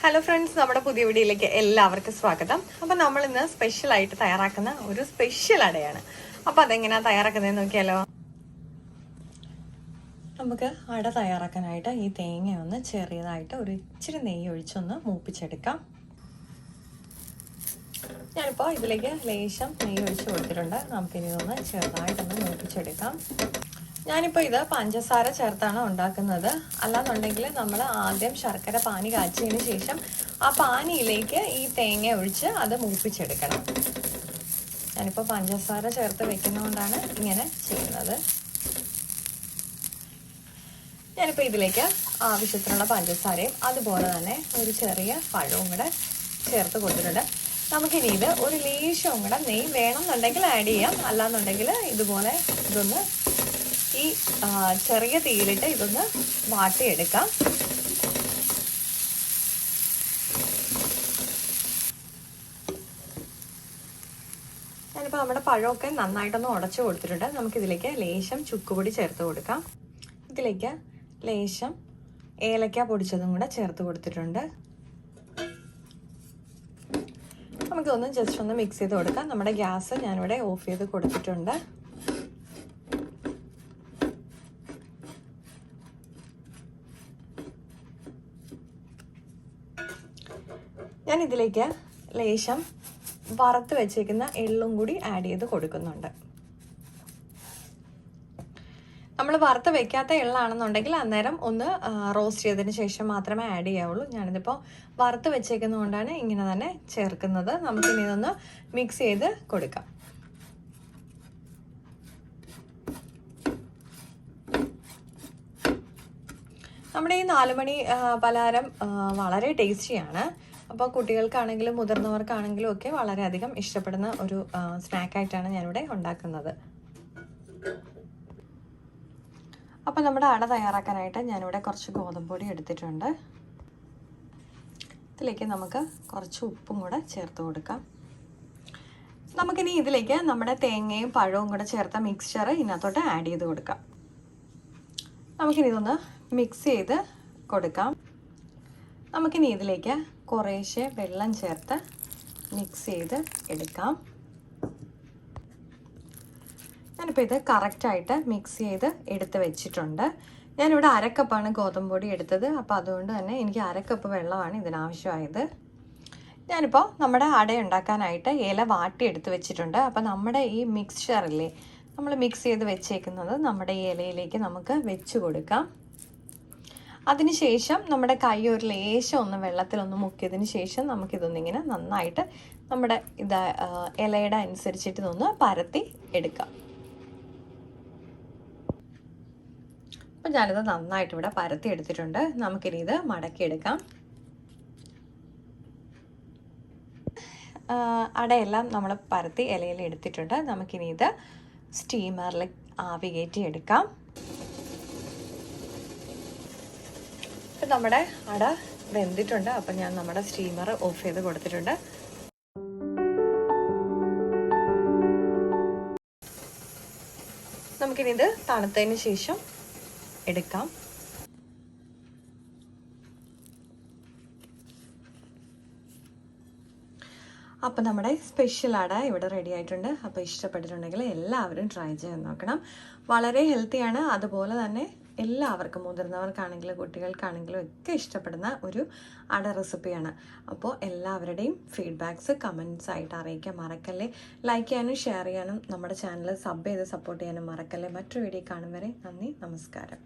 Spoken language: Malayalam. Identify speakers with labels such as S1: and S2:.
S1: ഹലോ ഫ്രണ്ട്സ്, നമ്മുടെ പുതിയ വീഡിയോയിലേക്ക് എല്ലാവർക്കും സ്വാഗതം. അപ്പം നമ്മൾ ഇന്ന് സ്പെഷ്യലായിട്ട് തയ്യാറാക്കുന്ന ഒരു സ്പെഷ്യൽ അടയാണ്. അപ്പം അതെങ്ങനെയാണ് തയ്യാറാക്കുന്നതെന്ന് നോക്കിയാലോ. നമുക്ക് അട തയ്യാറാക്കാനായിട്ട് ഈ തേങ്ങ ഒന്ന് ചെറിയതായിട്ട് ഒരു ഇച്ചിരി നെയ്യ് ഒഴിച്ചൊന്ന് മൂപ്പിച്ചെടുക്കാം. ഞാനിപ്പോൾ ഇതിലേക്ക് ലേശം നെയ്യ് ഒഴിച്ച് കൊടുത്തിട്ടുണ്ട്. നമുക്കിനി ഇതൊന്ന് ചെറുതായിട്ടൊന്ന് മൂപ്പിച്ചെടുക്കാം. ഞാനിപ്പോൾ ഇത് പഞ്ചസാര ചേർത്താണ് ഉണ്ടാക്കുന്നത്. അല്ലാന്നുണ്ടെങ്കിൽ നമ്മൾ ആദ്യം ശർക്കര പാനി കാച്ചിയതിന് ശേഷം ആ പാനിയിലേക്ക് ഈ തേങ്ങ ഒഴിച്ച് അത് മൂപ്പിച്ചെടുക്കണം. ഞാനിപ്പോൾ പഞ്ചസാര ചേർത്ത് വെക്കുന്നതുകൊണ്ടാണ് ഇങ്ങനെ ചെയ്യുന്നത്. ഞാനിപ്പോൾ ഇതിലേക്ക് ആവശ്യത്തിനുള്ള പഞ്ചസാരയും അതുപോലെ തന്നെ ഒരു ചെറിയ പഴവും കൂടെ ചേർത്ത് കൊടുത്തിട്ടുണ്ട്. നമുക്കിനി ഇത് ഒരു ലേശവും കൂടെ നെയ്യ് വേണമെന്നുണ്ടെങ്കിൽ ആഡ് ചെയ്യാം. അല്ലാന്നുണ്ടെങ്കിൽ ഇതുപോലെ ഇതൊന്ന് ഈ ചെറിയ തീയിലിട്ട് ഇതൊന്ന് വാട്ടിയെടുക്കാം. ഞാനിപ്പോൾ നമ്മുടെ പഴമൊക്കെ നന്നായിട്ടൊന്ന് ഉടച്ചു കൊടുത്തിട്ടുണ്ട്. നമുക്കിതിലേക്ക് ലേശം ചുക്കുപൊടി ചേർത്ത് കൊടുക്കാം. ഇതിലേക്ക് ലേശം ഏലക്ക പൊടിച്ചതും കൂടെ ചേർത്ത് കൊടുത്തിട്ടുണ്ട്. നമുക്കൊന്ന് ജസ്റ്റ് ഒന്ന് മിക്സ് ചെയ്ത് കൊടുക്കാം. നമ്മുടെ ഗ്യാസ് ഞാനിവിടെ ഓഫ് ചെയ്ത് കൊടുത്തിട്ടുണ്ട്. ഞാൻ ഇതിലേക്ക് ലേശം വറുത്ത് വെച്ചേക്കുന്ന എള്ളും കൂടി ആഡ് ചെയ്ത് കൊടുക്കുന്നുണ്ട്. നമ്മൾ വറുത്ത് വെക്കാത്ത എള്ളാണെന്നുണ്ടെങ്കിൽ അന്നേരം ഒന്ന് റോസ്റ്റ് ചെയ്തതിന് ശേഷം മാത്രമേ ആഡ് ചെയ്യാവുള്ളൂ. ഞാനിതിപ്പോൾ വറുത്ത് വെച്ചേക്കുന്നത് കൊണ്ടാണ് ഇങ്ങനെ തന്നെ ചേർക്കുന്നത്. നമുക്കിനി ഇതൊന്ന് മിക്സ് ചെയ്ത് കൊടുക്കാം. നമ്മുടെ ഈ 4 മണി പലഹാരം വളരെ ടേസ്റ്റിയാണ്. അപ്പോൾ കുട്ടികൾക്കാണെങ്കിലും മുതിർന്നവർക്കാണെങ്കിലും ഒക്കെ വളരെയധികം ഇഷ്ടപ്പെടുന്ന ഒരു സ്നാക്കായിട്ടാണ് ഞാനിവിടെ ഉണ്ടാക്കുന്നത്. അപ്പോൾ നമ്മുടെ അട തയ്യാറാക്കാനായിട്ട് ഞാനിവിടെ കുറച്ച് ഗോതമ്പൊടി എടുത്തിട്ടുണ്ട്. ഇതിലേക്ക് നമുക്ക് കുറച്ച് ഉപ്പും കൂടെ ചേർത്ത് കൊടുക്കാം. നമുക്കിനി ഇതിലേക്ക് നമ്മുടെ തേങ്ങയും പഴവും കൂടെ ചേർത്ത മിക്സ്ചർ ഇതിനകത്തോട്ട് ആഡ് ചെയ്ത് കൊടുക്കാം. നമുക്കിനി ഇതൊന്ന് മിക്സ് ചെയ്ത് കൊടുക്കാം. നമുക്കിനി ഇതിലേക്ക് കുറേശ്ശെ വെള്ളം ചേർത്ത് മിക്സ് ചെയ്ത് എടുക്കാം. ഞാനിപ്പോൾ ഇത് കറക്റ്റായിട്ട് മിക്സ് ചെയ്ത് എടുത്ത് വെച്ചിട്ടുണ്ട്. ഞാനിവിടെ 1/2 കപ്പാണ് ഗോതമ്പൊടി എടുത്തത്. അപ്പോൾ അതുകൊണ്ട് തന്നെ എനിക്ക് 1/2 കപ്പ് വെള്ളമാണ് ഇതിനാവശ്യമായത്. ഞാനിപ്പോൾ നമ്മുടെ അട ഉണ്ടാക്കാനായിട്ട് ഇല വാട്ടി എടുത്ത് വെച്ചിട്ടുണ്ട്. അപ്പോൾ നമ്മുടെ ഈ മിക്സ്ചറില്ലേ, നമ്മൾ മിക്സ് ചെയ്ത് വെച്ചേക്കുന്നത് നമ്മുടെ ഈ ഇലയിലേക്ക് നമുക്ക് വെച്ച് കൊടുക്കാം. അതിനുശേഷം നമ്മുടെ കൈ ഒരു ലേശം ഒന്ന് വെള്ളത്തിലൊന്ന് മുക്കിയതിന് ശേഷം നമുക്കിതൊന്നിങ്ങനെ നന്നായിട്ട് നമ്മുടെ ഇലയുടെ അനുസരിച്ചിട്ട് ഇതൊന്ന് പരത്തി എടുക്കാം. അപ്പം ഞാനിത് നന്നായിട്ട് ഇവിടെ പരത്തി എടുത്തിട്ടുണ്ട്. നമുക്കിനി ഇത് മടക്കിയെടുക്കാം. അടയെല്ലാം നമ്മൾ പരത്തി ഇലയിൽ എടുത്തിട്ടുണ്ട്. നമുക്കിനി ഇത് സ്റ്റീമറിൽ ആവി കയറ്റി എടുക്കാം. ഇപ്പം നമ്മുടെ അട വെന്തിട്ടുണ്ട്. അപ്പം ഞാൻ നമ്മുടെ സ്റ്റീമർ ഓഫ് ചെയ്ത് കൊടുത്തിട്ടുണ്ട്. നമുക്കിനി ഇത് തണുത്തതിന് ശേഷം എടുക്കാം. അപ്പം നമ്മുടെ സ്പെഷ്യൽ അട ഇവിടെ റെഡി ആയിട്ടുണ്ട്. അപ്പോൾ ഇഷ്ടപ്പെട്ടിട്ടുണ്ടെങ്കിൽ എല്ലാവരും ട്രൈ ചെയ്ത് നോക്കണം. വളരെ ഹെൽത്തിയാണ്. അതുപോലെ തന്നെ എല്ലാവർക്കും, മുതിർന്നവർക്കാണെങ്കിലും കുട്ടികൾക്കാണെങ്കിലും ഒക്കെ ഇഷ്ടപ്പെടുന്ന ഒരു അട റെസിപ്പിയാണ്. അപ്പോൾ എല്ലാവരുടെയും ഫീഡ്ബാക്ക്സ് കമൻറ്റ്സ് ആയിട്ട് അറിയിക്കാൻ മറക്കല്ലേ. ലൈക്ക് ചെയ്യാനും ഷെയർ ചെയ്യാനും നമ്മുടെ ചാനൽ സബ് ചെയ്ത് സപ്പോർട്ട് ചെയ്യാനും മറക്കല്ലേ. മറ്റൊരു വീഡിയോ കാണും വരെ നന്ദി, നമസ്കാരം.